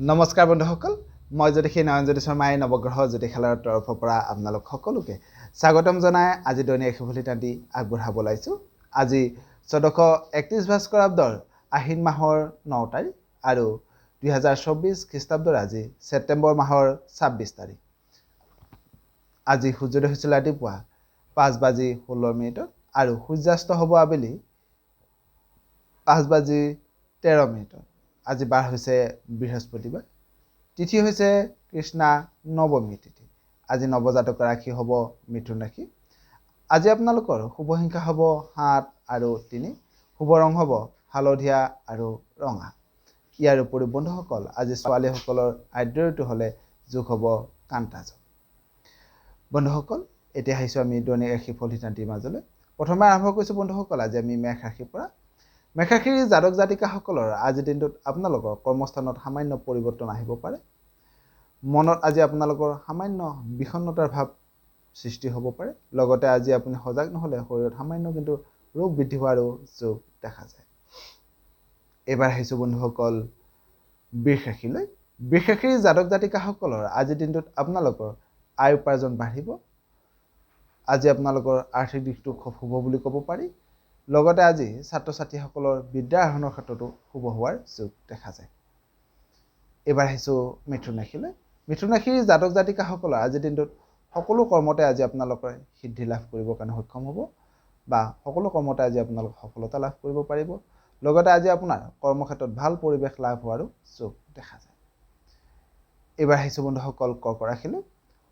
নমস্কাৰ বন্ধুসকল, মই জ্যোতিষী নয়নজ্যোতি শৰ্মাই নৱগ্ৰহ জ্যোতিষালয়ৰ তৰফৰ পৰা আপোনালোক সকলোকে স্বাগতম জনাই আজি দৈনিক ৰাশিফল ইত্যাদি আগবঢ়াব ওলাইছোঁ। আজি 1431 ভাস্কৰাব্দৰ আহিন মাহৰ 9 তাৰিখ আৰু 2024 খ্ৰীষ্টাব্দৰ আজি ছেপ্টেম্বৰ মাহৰ 26 তাৰিখ। আজি সূৰ্যোদয় হৈছিল ৰাতিপুৱা 5:16 আৰু সূৰ্যাস্ত হ'ব আবেলি 5:13। আজি বাৰ হৈছে বৃহস্পতিবাৰ, তিথি হৈছে কৃষ্ণা নৱমী তিথি। আজি নৱজাতক ৰাশি হ'ব মিথুন ৰাশি। আজি আপোনালোকৰ শুভ সংখ্যা হ'ব 7 আৰু 3, শুভ ৰং হ'ব হালধীয়া আৰু ৰঙা। ইয়াৰ উপৰি বন্ধুসকল, আজি ছোৱালীসকলৰ আদ্য ঋতু হ'লে যোগ হ'ব কান্তা যোগ। বন্ধুসকল, এতিয়া আহিছোঁ আমি দৈনিক ৰাশিফল সিদ্ধান্তিৰ মাজলৈ। প্ৰথমে আৰম্ভ কৰিছোঁ বন্ধুসকল, আজি আমি মেষ ৰাশিৰ পৰা। মেষ ৰাশিৰ জাতক জাতিকাসকলৰ আজিৰ দিনটোত আপোনালোকৰ কৰ্মস্থানত সামান্য পৰিৱৰ্তন আহিব পাৰে। মনত আজি আপোনালোকৰ সামান্য বিষণ্ণতাৰ ভাৱ সৃষ্টি হ'ব পাৰে। লগতে আজি আপুনি সজাগ নহ'লে শৰীৰত সামান্য কিন্তু ৰোগ বৃদ্ধি হোৱাৰো যোগ দেখা যায়। এইবাৰ আহিছোঁ বন্ধুসকল বৃষ ৰাশিলৈ। বৃষ ৰাশিৰ জাতক জাতিকাসকলৰ আজিৰ দিনটোত আপোনালোকৰ আয় উপাৰ্জন বাঢ়িব। আজি আপোনালোকৰ আৰ্থিক দিশটো খুব শুভ বুলি ক'ব পাৰি। লগতে আজি ছাত্ৰ ছাত্ৰীসকলৰ বিদ্যা আহৰণৰ ক্ষেত্ৰতো শুভ হোৱাৰ যোগ দেখা যায়। এইবাৰ আহিছোঁ মিথুন ৰাশিলৈ। মিথুন ৰাশিৰ জাতক জাতিকাসকলৰ আজিৰ দিনটোত সকলো কৰ্মতে আজি আপোনালোকে সিদ্ধি লাভ কৰিবৰ কাৰণে সক্ষম হ'ব বা সকলো কৰ্মতে আজি আপোনালোকে সফলতা লাভ কৰিব পাৰিব। লগতে আজি আপোনাৰ কৰ্মক্ষেত্ৰত ভাল পৰিৱেশ লাভ হোৱাৰো যোগ দেখা যায়। এইবাৰ আহিছোঁ বন্ধুসকল কৰ্ক ৰাশিলৈ।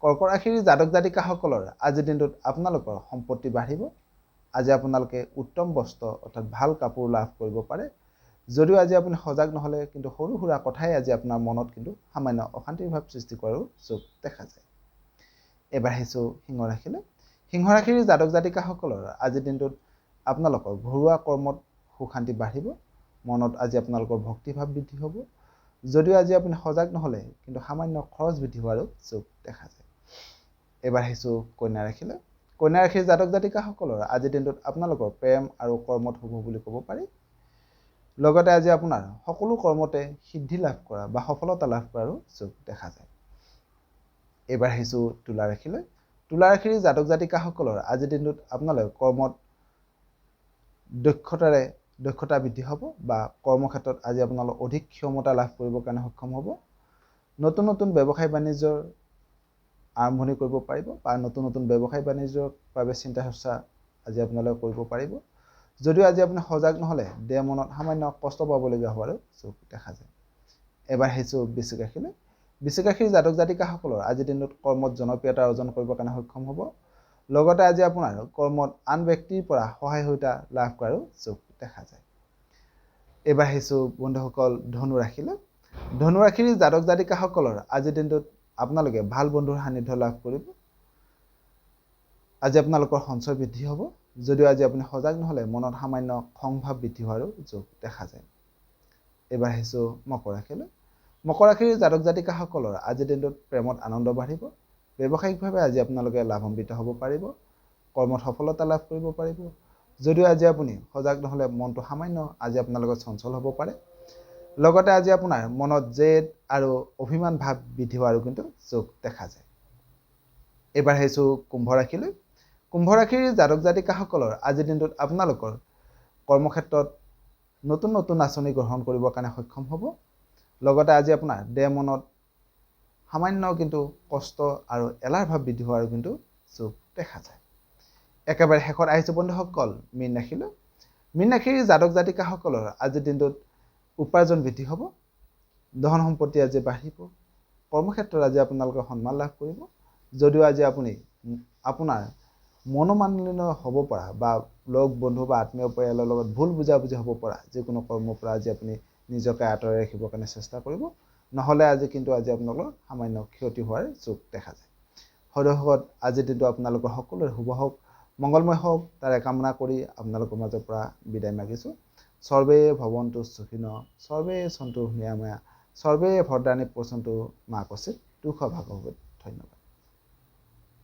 কৰ্ক ৰাশিৰ জাতক জাতিকাসকলৰ আজিৰ দিনটোত আপোনালোকৰ সম্পত্তি বাঢ়িব। আজি আপোনালোকে উত্তম বস্ত্ৰ অৰ্থাৎ ভাল কাপোৰ লাভ কৰিব পাৰে। যদিও আজি আপুনি সজাগ নহ'লে কিন্তু সৰু সুৰা কথাই আজি আপোনাৰ মনত কিন্তু সামান্য অশান্তিৰ ভাৱ সৃষ্টি কৰাৰো যোগ দেখা যায়। এইবাৰ আহিছোঁ সিংহ ৰাশিলৈ। সিংহ ৰাশিৰ জাতক জাতিকাসকলৰ আজিৰ দিনটোত আপোনালোকৰ ঘৰুৱা কৰ্মত সুখ শান্তি বাঢ়িব। মনত আজি আপোনালোকৰ ভক্তিভাৱ বৃদ্ধি হ'ব। যদিও আজি আপুনি সজাগ নহ'লে কিন্তু সামান্য খৰচ বৃদ্ধি হোৱাৰো যোগ দেখা যায়। এইবাৰ আহিছোঁ কন্যা ৰাশিলৈ। কন্যা ৰাশিৰ জাতক জাতিকাসকলৰ আজিৰ দিনটোত আপোনালোকৰ প্ৰেম আৰু কৰ্মত শুভ বুলি ক'ব পাৰি। লগতে আজি আপোনাৰ সকলো কৰ্মতে সিদ্ধি লাভ কৰা বা সফলতা লাভ কৰাৰো যোগ দেখা যায়। এইবাৰ আহিছোঁ তুলা ৰাশিলৈ। তুলা ৰাশিৰ জাতক জাতিকাসকলৰ আজিৰ দিনটোত আপোনালোকে কৰ্মত দক্ষতা বৃদ্ধি হ'ব বা কৰ্মক্ষেত্ৰত আজি আপোনালোক অধিক ক্ষমতা লাভ কৰিবৰ কাৰণে সক্ষম হ'ব। নতুন নতুন ব্যৱসায় বাণিজ্যৰ আৰম্ভণি কৰিব পাৰিব বা নতুন নতুন ব্যৱসায় বাণিজ্যৰ বাবে চিন্তা চৰ্চা আজি আপোনালোকে কৰিব পাৰিব। যদিও আজি আপুনি সজাগ নহ'লে দেহ মনত সামান্য কষ্ট পাবলগীয়া হোৱাৰো যোগ দেখা যায়। এবাৰ আহিছোঁ বৃশ্চিক ৰাশিলৈ। বৃশ্চিক ৰাশিৰ জাতক জাতিকাসকলৰ আজিৰ দিনটোত কৰ্মত জনপ্ৰিয়তা অৰ্জন কৰিবৰ কাৰণে সক্ষম হ'ব। লগতে আজি আপোনাৰ কৰ্মত আন ব্যক্তিৰ পৰা সহায় সহযোগিতা লাভ কৰাৰো যোগ দেখা যায়। এইবাৰ আহিছোঁ বন্ধুসকল ধনু ৰাশিলৈ। ধনু ৰাশিৰ জাতক জাতিকাসকলৰ আজিৰ দিনটোত আপোনালোকে ভাল বন্ধুৰ সান্নিধ্য লাভ কৰিব। আজি আপোনালোকৰ সঞ্চয় বৃদ্ধি হ'ব। যদিও আজি আপুনি সজাগ নহ'লে মনত সামান্য খং ভাৱ বৃদ্ধি হোৱাৰো যোগ দেখা যায়। এইবাৰ আহিছোঁ মকৰ ৰাশিলৈ। মকৰ ৰাশিৰ জাতক জাতিকাসকলৰ আজিৰ দিনটোত প্ৰেমত আনন্দ বাঢ়িব। ব্যৱসায়িকভাৱে আজি আপোনালোকে লাভান্বিত হ'ব পাৰিব। কৰ্মত সফলতা লাভ কৰিব পাৰিব। যদিও আজি আপুনি সজাগ নহ'লে মনটো সামান্য আজি আপোনালোকৰ চঞ্চল হ'ব পাৰে। লগতে আজি আপোনাৰ মনত জেদ আৰু অভিমান ভাৱ বৃদ্ধি হোৱাৰো কিন্তু যোগ দেখা যায়। এইবাৰ আহিছোঁ কুম্ভ ৰাশিলৈ। কুম্ভ ৰাশিৰ জাতক জাতিকাসকলৰ আজিৰ দিনটোত আপোনালোকৰ কৰ্মক্ষেত্ৰত নতুন নতুন আঁচনি গ্ৰহণ কৰিবৰ কাৰণে সক্ষম হ'ব। লগতে আজি আপোনাৰ দেহ মনত সামান্য কিন্তু কষ্ট আৰু এলাহ ভাৱ বৃদ্ধি হোৱাৰো কিন্তু যোগ দেখা যায়। একেবাৰে শেষত আহিছোঁ বন্ধুসকল মীন ৰাশিলৈ। মীন ৰাশিৰ জাতক জাতিকাসকলৰ আজিৰ দিনটোত উপাৰ্জন বৃদ্ধি হ'ব। ধন সম্পত্তি আজি বাঢ়িব। কৰ্মক্ষেত্ৰত আজি আপোনালোকে সন্মান লাভ কৰিব। যদিও আজি আপুনি আপোনাৰ মনোমালিন্য হ'ব পৰা বা লগ বন্ধু বা আত্মীয় পৰিয়ালৰ লগত ভুল বুজাবুজি হ'ব পৰা যিকোনো কৰ্মৰ পৰা আজি আপুনি নিজকে আঁতৰাই ৰাখিবৰ কাৰণে চেষ্টা কৰিব। নহ'লে আজি কিন্তু আজি আপোনালোকৰ সামান্য ক্ষতি হোৱাৰ যোগ দেখা যায়। সদৌ আজিৰ দিনটো আপোনালোকৰ সকলোৰে শুভ হওক, মংগলময় হওক তাৰে কামনা কৰি আপোনালোকৰ মাজৰ পৰা বিদায় মাগিছোঁ। সৰ্বে ভৱন্তু সুখিনঃ, সৰ্বে সন্তু নিৰাময়া, সৰ্বে ভদ্ৰাণি পশ্যন্তু মা কশ্চিৎ দুঃখভাগ্ ভৱেৎ। ধন্যবাদ।